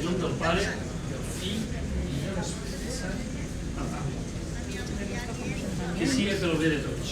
En nom del Pare, del Fill i de l'Espírit Sant. Que sigui pel bé de tots.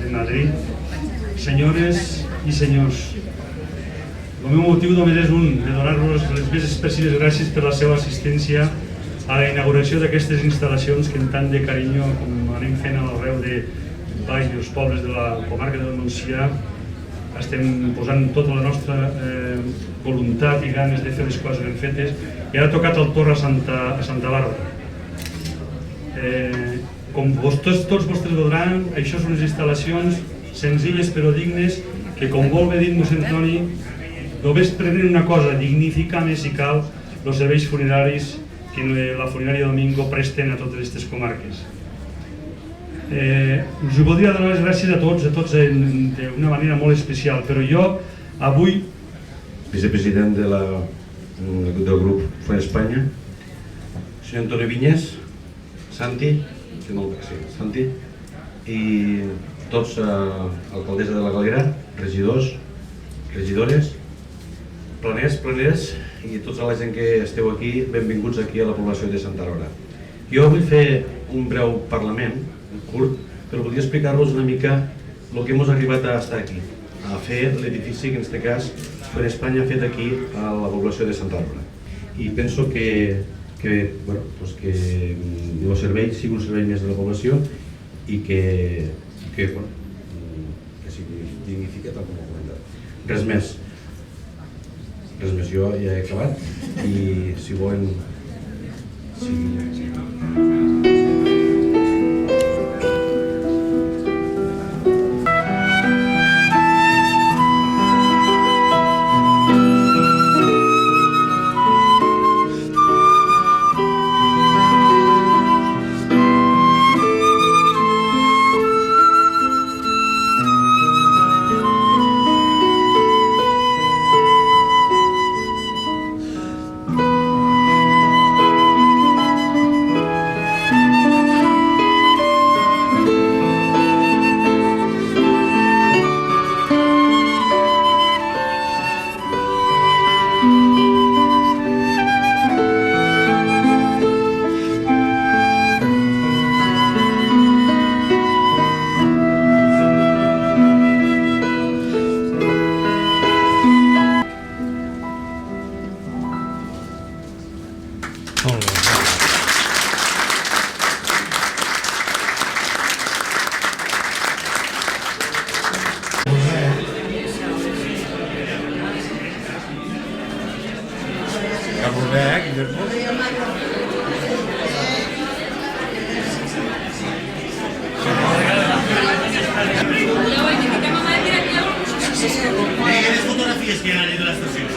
Madrid. Senyores i senyors, el meu motiu només és un, de donar-vos les més expressives gràcies per la seva assistència a la inauguració d'aquestes instal·lacions que amb tant de carinyo, com anem fent arreu de baix dels pobles de la comarca del Montsià, estem posant tota la nostra voluntat i ganes de fer les coses ben fetes, i ara ha tocat el torn a Santa Bàrbara. Com tots vostres veuran, això són unes instal·lacions senzilles però dignes que, com vol bé dit mossèn Toni, només prenen una cosa: dignificar més, si cal, els serveis funeraris que la funerària Domingo presten a totes aquestes comarques. Us voldria donar les gràcies a tots d'una manera molt especial, però jo avui, vicepresident del grup Funer Espanya, senyor Antoni Vinyes, Santi, i tots, alcaldessa de la Galera, regidors, regidores, planeres i tota la gent que esteu aquí, benvinguts aquí a la població de Santa Bàrbara. Jo vull fer un breu parlament, curt, però volia explicar-vos una mica el que hem arribat a estar aquí, a fer l'edifici que en aquest cas Funer Espanya ha fet aquí a la població de Santa Bàrbara. I penso que el servei sigui un servei més de la població i que sigui dignificat, tal com he comentat. Res més, jo ja he acabat i si volen... ¿Qué fotografies que han ido a la estación?